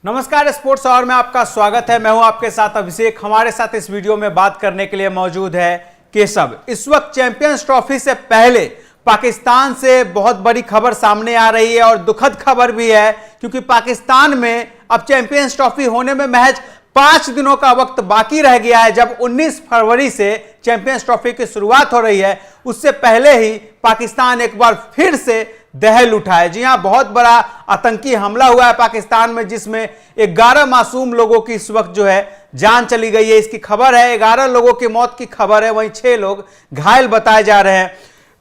नमस्कार, sports our में आपका स्वागत है। मैं हूं आपके साथ अभिषेक। हमारे साथ इस वीडियो में बात करने के लिए मौजूद है केशव। इस वक्त चैंपियंस ट्रॉफी से पहले पाकिस्तान से बहुत बड़ी खबर सामने आ रही है और दुखद खबर भी है, क्योंकि पाकिस्तान में अब चैंपियंस ट्रॉफी होने में महज 5 दिनों का वक्त बाकी रह गया है। जब 19 फरवरी से चैंपियंस ट्रॉफी की शुरुआत हो रही है, उससे पहले ही पाकिस्तान एक बार फिर से दहल उठा है। जी हां, बहुत बड़ा आतंकी हमला हुआ है पाकिस्तान में, जिसमें 11 मासूम लोगों की इस वक्त जो है जान चली गई है। इसकी खबर है, 11 लोगों की मौत की खबर है, वहीं 6 लोग घायल बताए जा रहे हैं।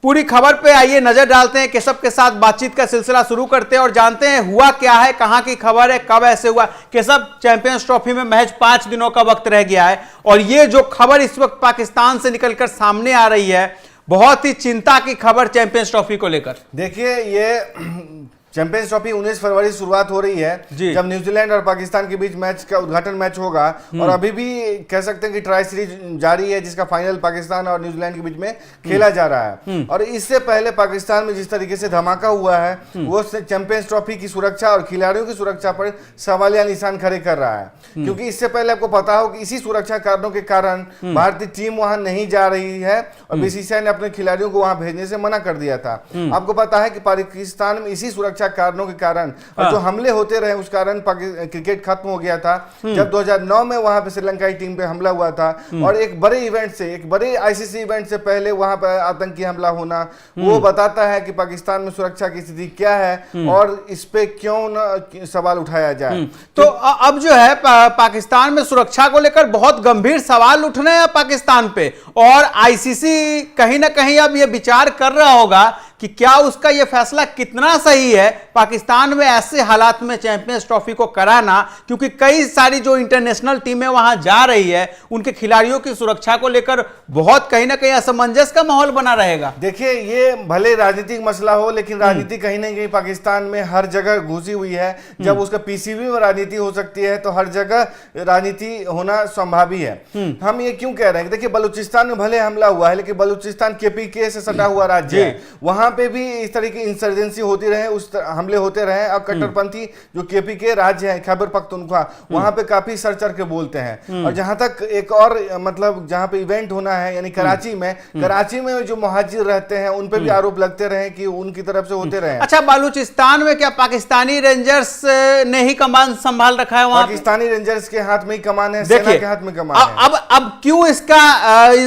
पूरी खबर पे आइए नजर डालते हैं। केशव के साथ बातचीत का सिलसिला शुरू करते हैं और जानते हैं हुआ क्या है, कहां की खबर है, कब ऐसे हुआ। केशव, चैंपियंस ट्रॉफी में महज 5 दिनों का वक्त रह गया है और ये जो खबर इस वक्त पाकिस्तान से निकलकर सामने आ रही है, बहुत ही चिंता की खबर चैंपियंस ट्रॉफी को लेकर। देखिए, ये चैंपियंस ट्रॉफी 19 फरवरी से शुरुआत हो रही है, जब न्यूजीलैंड और पाकिस्तान के बीच मैच का उद्घाटन मैच होगा। और अभी भी कह सकते हैं कि ट्राई सीरीज जारी है, जिसका फाइनल पाकिस्तान और न्यूजीलैंड के बीच में खेला जा रहा है। और इससे पहले पाकिस्तान में जिस तरीके से धमाका हुआ है, वो चैंपियंस ट्रॉफी की सुरक्षा और खिलाड़ियों की सुरक्षा पर सवालिया निशान खड़े कर रहा है। क्योंकि इससे पहले आपको पता हो कि इसी सुरक्षा कारणों के कारण भारतीय टीम वहां नहीं जा रही है और बीसीसीआई ने अपने खिलाड़ियों को वहां भेजने से मना कर दिया था। आपको पता है कि पाकिस्तान में इसी सुरक्षा कारणों के कारण और जो हमले होते रहे, उस कारण क्रिकेट खत्म हो गया था। जब 2009 में वहां पे श्रीलंकाई टीम पे हमला हुआ था और एक बड़े इवेंट से, एक बड़े आईसीसी इवेंट से पहले वहां पर आतंकी हमला होना, वो बताता है कि पाकिस्तान में सुरक्षा की स्थिति क्या है और इस पे क्यों न सवाल उठाया जाए। तो अब जो है पाकिस्तान में सुरक्षा को लेकर बहुत गंभीर सवाल उठ रहे हैं पाकिस्तान पे, और आईसीसी कहीं ना कहीं अब ये विचार कर रहा होगा कि क्या उसका यह फैसला कितना सही है पाकिस्तान में ऐसे हालात में चैंपियंस ट्रॉफी को कराना, क्योंकि कई सारी जो इंटरनेशनल टीमें वहां जा रही है, उनके खिलाड़ियों की सुरक्षा को लेकर बहुत कहीं ना कहीं असमंजस का माहौल बना रहेगा। देखिए, ये भले राजनीतिक मसला हो, लेकिन राजनीति कहीं ना कहीं पाकिस्तान में हर जगह घुसी हुई है। जब उसका पीसीबी में राजनीति हो सकती है, तो हर जगह राजनीति होना संभावी है। हम ये क्यों कह रहे हैं? देखिए, बलूचिस्तान में भले हमला हुआ है, लेकिन बलूचिस्तान केपीके से सटा हुआ राज्य है। वहां पे भी इस तरह की इंसर्जेंसी होती रहे, उस हमले होते रहे। और कट्टरपंथी जो केपीके राज्य है, खैबर पख्तूनख्वा, वहां पे काफी सर चढ़ के बोलते हैं। और जहां तक एक और मतलब जहां पे इवेंट होना है, यानी कराची में जो मुहाजिर रहते हैं, उन पे भी आरोप लगते रहे कि उनकी तरफ से होते रहे। अच्छा, बलूचिस्तान में क्या पाकिस्तानी रेंजर्स ने ही कमान संभाल रखा है? वहां पाकिस्तानी रेंजर्स के हाथ में ही कमान है, सेना के हाथ में कमान है। अब क्यों इस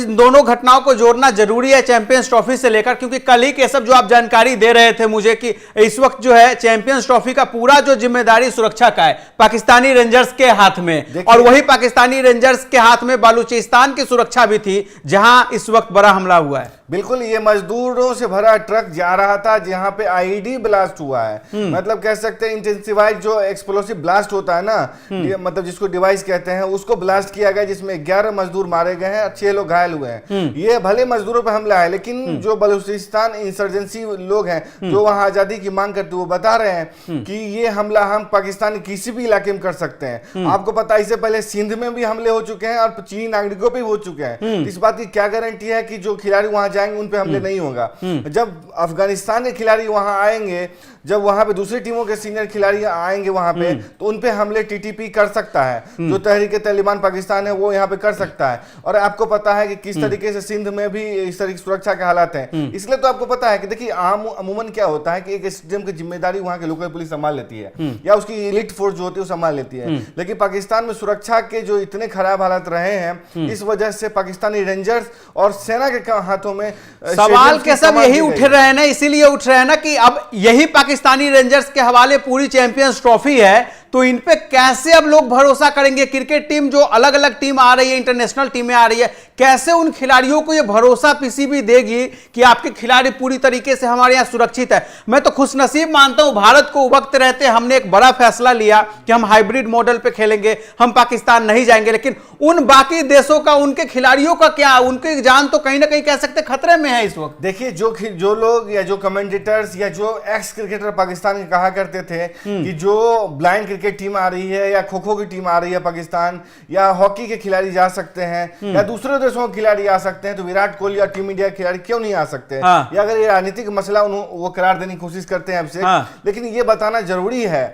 दोनों घटनाओं को जोड़ना जरूरी है चैंपियंस ट्रॉफी से लेकर? क्योंकि कल ही के सब जो आप जानकारी दे रहे थे मुझे कि इस वक्त जो है चैंपियंस ट्रॉफी का पूरा जो जिम्मेदारी सुरक्षा का है पाकिस्तानी रेंजर्स के हाथ में, और वही पाकिस्तानी रेंजर्स के हाथ में बलूचिस्तान की सुरक्षा भी थी, जहां इस वक्त बड़ा हमला हुआ है। बिल्कुल, ये मजदूरों से भरा ट्रक जा रहा था, जहां पे आईईडी ब्लास्ट हुआ है। मतलब कह सकते हैं इंटेंसिफाइड जो एक्सप्लोसिव ब्लास्ट होता है ना, ये मतलब जिसको डिवाइस कहते हैं, उसको ब्लास्ट किया गया, जिसमें 11 मजदूर मारे गए हैं और 6 लोग घायल हुए हैं। ये भले मजदूरों पर हमला है, लेकिन जो बलूचिस्तान इंसर्जेंसी लोग हैं, जो वहां आजादी की मांग करते, वो बता रहे हैं कि ये हमला हम पाकिस्तान के किसी भी इलाके में कर सकते हैं। आपको पता है, इससे पहले सिंध में भी हमले हो चुके हैं और चीनी नागरिकों पे भी हो चुके हैं। इस बात की क्या गारंटी है कि जो खिलाड़ी वहां जाएंगे उन पे हमले नहीं होगा? जब अफगानिस्तान के खिलाड़ी वहां आएंगे, जब वहां पे दूसरी टीमों के सीनियर खिलाड़ी आएंगे वहां पे, तो उन पे हमले टीटीपी कर सकता है। जो तहरीक तालिबान पाकिस्तान है, वो यहाँ पे कर सकता है। और आपको पता है कि किस तरीके से सिंध में भी इस तरह की सुरक्षा के हालात हैं। इसलिए तो आपको पता है कि देखिए, अमूमन क्या होता है कि एक स्टेडियम की जिम्मेदारी वहां के लोकल पुलिस संभाल लेती है, या उसकी एलिट फोर्स जो होती है वो संभाल लेती है। लेकिन पाकिस्तान में सुरक्षा के जो इतने खराब हालात रहे हैं, इस वजह से पाकिस्तानी रेंजर्स और सेना के हाथों में सवाल के सब यही उठ रहे हैं ना, इसीलिए उठ रहे हैं ना कि अब यही पाकिस्तानी रेंजर्स के हवाले पूरी चैंपियंस ट्रॉफी है, तो इन पे कैसे अब लोग भरोसा करेंगे? क्रिकेट टीम जो अलग अलग टीम आ रही है, इंटरनेशनल टीमें आ रही है, कैसे उन खिलाड़ियों को ये भरोसा पीसीबी देगी कि आपके खिलाड़ी पूरी तरीके से हमारे यहां सुरक्षित है? मैं तो खुशनसीब मानता हूं भारत को वक्त रहते हमने एक बड़ा फैसला लिया कि हम हाइब्रिड मॉडल पे खेलेंगे, हम पाकिस्तान नहीं जाएंगे। लेकिन उन बाकी देशों का, उनके खिलाड़ियों का क्या? उनकी जान तो कहीं ना कहीं कह सकते खतरे में है इस वक्त। देखिए, जो लोग या जो कमेंटेटर्स या जो एक्स क्रिकेटर पाकिस्तान के कहा करते थे कि जो ब्लाइंड क्रिकेट टीम आ रही है या खो खो की टीम आ रही है पाकिस्तान, या हॉकी के खिलाड़ी जा सकते हैं, या दूसरे देशों के खिलाड़ी आ सकते हैं, तो विराट कोहली और टीम इंडिया के खिलाड़ी क्यों नहीं आ सकते? या अगर ये राजनीतिक मसला वो करार देने की कोशिश करते हैं आपसे, लेकिन ये बताना जरूरी है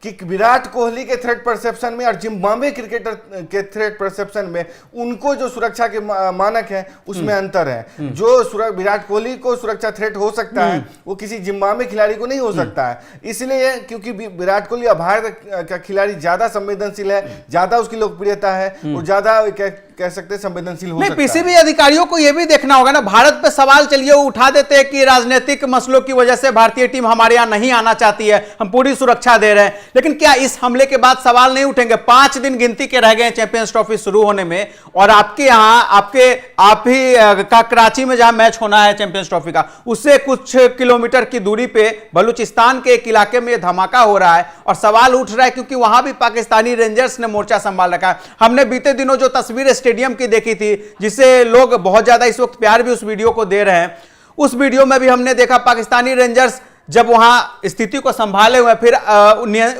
कि विराट कोहली के थ्रेट परसेप्शन में और जिम्बाब्वे क्रिकेटर के थ्रेट परसेप्शन में उनको जो सुरक्षा के मानक है उसमें अंतर है। जो विराट कोहली को सुरक्षा थ्रेट हो सकता है वो किसी जिम्बाब्वे खिलाड़ी को नहीं हो सकता है, इसलिए क्योंकि विराट कोहली भारत का खिलाड़ी ज्यादा संवेदनशील है, ज्यादा उसकी लोकप्रियता है और ज्यादा कह सकते हैं संवेदनशील हो सकता है। पीसीबी अधिकारियों को यह भी देखना होगा ना, भारत पे सवाल चलिए वो उठा देते हैं कि राजनीतिक मसलों की वजह से भारतीय टीम हमारे यहां नहीं आना चाहती है, हम पूरी सुरक्षा दे रहे हैं, लेकिन क्या इस हमले के बाद सवाल नहीं उठेंगे? 5 दिन गिनती के रह गए हैं चैंपियंस ट्रॉफी शुरू होने में, और आपके यहां आप ही का कराची में जहां मैच होना है चैंपियंस ट्रॉफी का, उससे कुछ किलोमीटर की दूरी पे बलूचिस्तान के एक इलाके में धमाका हो रहा है और सवाल उठ रहा है क्योंकि वहां भी पाकिस्तानी रेंजर्स ने मोर्चा संभाल रखा है। हमने बीते दिनों जो तस्वीर स्टेडियम की देखी थी, जिसे लोग बहुत ज्यादा इस वक्त प्यार भी उस वीडियो को दे रहे हैं, उस वीडियो में भी हमने देखा पाकिस्तानी रेंजर्स जब वहां स्थिति को संभाले हुए, फिर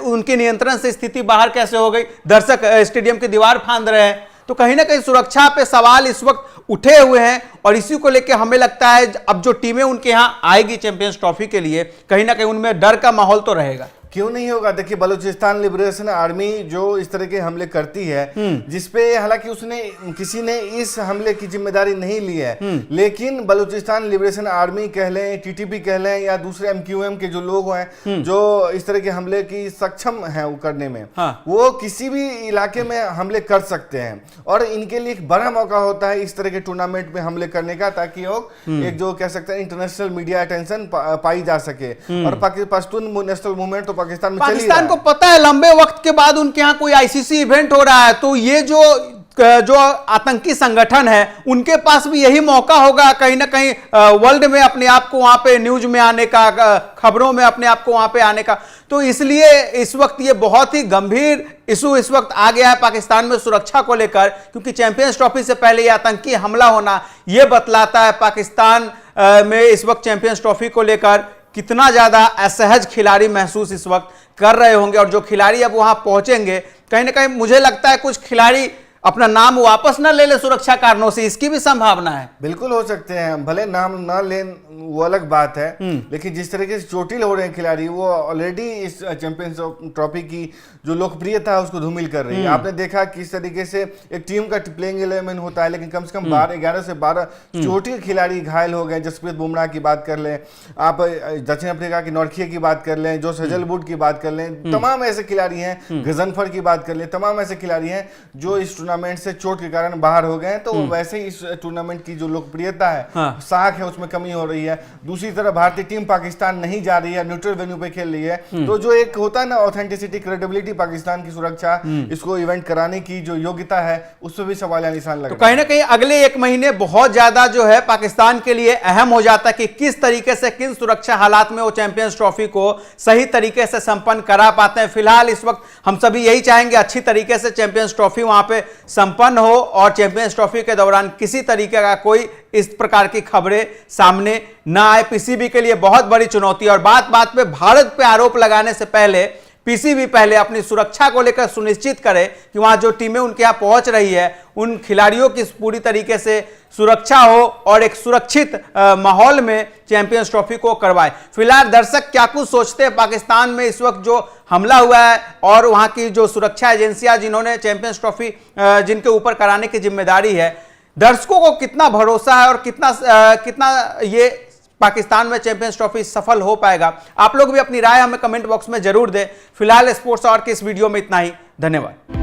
उनके नियंत्रण से स्थिति बाहर कैसे हो गई, दर्शक स्टेडियम की दीवार फांद रहे हैं, तो कहीं ना कहीं सुरक्षा पे सवाल इस वक्त उठे हुए हैं। और इसी को लेकर हमें लगता है अब जो टीमें उनके यहां आएगी चैंपियंस ट्रॉफी के लिए, कहीं ना कहीं उनमें डर का माहौल तो रहेगा। क्यों नहीं होगा? देखिए, बलूचिस्तान लिबरेशन आर्मी जो इस तरह के हमले करती है, जिसपे हालांकि किसी ने इस हमले की जिम्मेदारी नहीं ली है, लेकिन बलूचिस्तान लिबरेशन आर्मी कह लें, टीटीपी कह लें, या दूसरे एमक्यूएम के जो लोग हैं जो इस तरह के हमले की सक्षम हैं वो करने में, वो किसी भी इलाके में हमले कर सकते हैं। और इनके लिए एक बड़ा मौका होता है इस तरह के टूर्नामेंट में हमले करने का, ताकि एक जो कह सकते हैं इंटरनेशनल मीडिया अटेंशन पाई जा सके। और पश्तून नेशनल मूवमेंट तो पाकिस्तान को पता है लंबे वक्त के बाद उनके यहां कोई आईसीसी इवेंट हो रहा है, तो ये जो आतंकी संगठन है उनके पास भी यही मौका होगा कहीं ना कहीं वर्ल्ड में अपने आप को वहां पे न्यूज में आने का, खबरों में अपने आप को वहां पे आने का। तो इसलिए इस वक्त ये बहुत ही गंभीर इशू इस वक्त आ गया है पाकिस्तान में सुरक्षा को लेकर, क्योंकि चैंपियंस ट्रॉफी से पहले यह आतंकी हमला होना यह बतलाता है पाकिस्तान में इस वक्त चैंपियंस ट्रॉफी को लेकर कितना ज्यादा असहज खिलाड़ी महसूस इस वक्त कर रहे होंगे। और जो खिलाड़ी अब वहां पहुंचेंगे, कहीं ना कहीं मुझे लगता है कुछ खिलाड़ी अपना नाम वापस ना ले ले सुरक्षा कारणों से, इसकी भी संभावना है। बिल्कुल हो सकते हैं, भले नाम ना लें वो अलग बात है, लेकिन जिस तरीके से चोटिल हो रहे हैं खिलाड़ी, वो ऑलरेडी इस चैंपियंस ट्रॉफी की जो लोकप्रियता है उसको धूमिल कर रही है। आपने देखा किस तरीके से एक टीम का प्लेइंग 11 होता है, लेकिन कम से कम 11 से 12 चोटिल खिलाड़ी घायल हो गए। जसप्रीत बुमराह की बात कर लें, आप दक्षिण अफ्रीका की नॉर्थिया की बात कर लें, जोश हेजलवुड की बात कर लें, तमाम ऐसे खिलाड़ी हैं, गजनफर की बात कर लें, तमाम ऐसे खिलाड़ी हैं जो इस टूर्नामेंट से चोट के कारण बाहर हो गए। तो वैसे ही इस टूर्नामेंट की जो लोकप्रियता है, साख है, उसमें कमी हो रही है। दूसरी तरफ भारतीय टीम पाकिस्तान नहीं जा रही है, न्यूट्रल वेन्यू पे खेल रही है, तो जो एक होता है ना ऑथेंटिसिटी, क्रेडिबिलिटी, पाकिस्तान की सुरक्षा, इसको इवेंट कराने की जो योग्यता है, उस पर भी सवाल या निशान लग रहा है। तो कहीं ना कहीं अगले 1 महीने बहुत ज्यादा जो है पाकिस्तान के लिए अहम हो जाता है कि किस तरीके से, किन सुरक्षा हालात में वो चैंपियंस ट्रॉफी को सही तरीके से संपन्न करा पाते हैं। फिलहाल इस वक्त हम सभी यही चाहेंगे अच्छी तरीके से चैंपियंस ट्रॉफी वहां पे संपन्न हो और चैंपियंस ट्रॉफी के दौरान किसी तरीके का कोई इस प्रकार की खबरें सामने ना आए। पीसीबी के लिए बहुत बड़ी चुनौती। और बात बात पे भारत पे आरोप लगाने से पहले पीसीबी पहले अपनी सुरक्षा को लेकर सुनिश्चित करे कि वहां जो टीमें उनके यहां पहुंच रही है उन खिलाड़ियों की पूरी तरीके से सुरक्षा हो और एक सुरक्षित माहौल में चैंपियंस ट्रॉफी को करवाए। फिलहाल दर्शक क्या कुछ सोचते हैं पाकिस्तान में इस वक्त जो हमला हुआ है और वहां की जो सुरक्षा एजेंसियां जिन्होंने चैंपियंस ट्रॉफी जिनके ऊपर कराने की जिम्मेदारी है, दर्शकों को कितना भरोसा है और कितना ये पाकिस्तान में चैंपियंस ट्रॉफी सफल हो पाएगा? आप लोग भी अपनी राय हमें कमेंट बॉक्स में जरूर दें। फिलहाल स्पोर्ट्स आवर के इस वीडियो में इतना ही। धन्यवाद।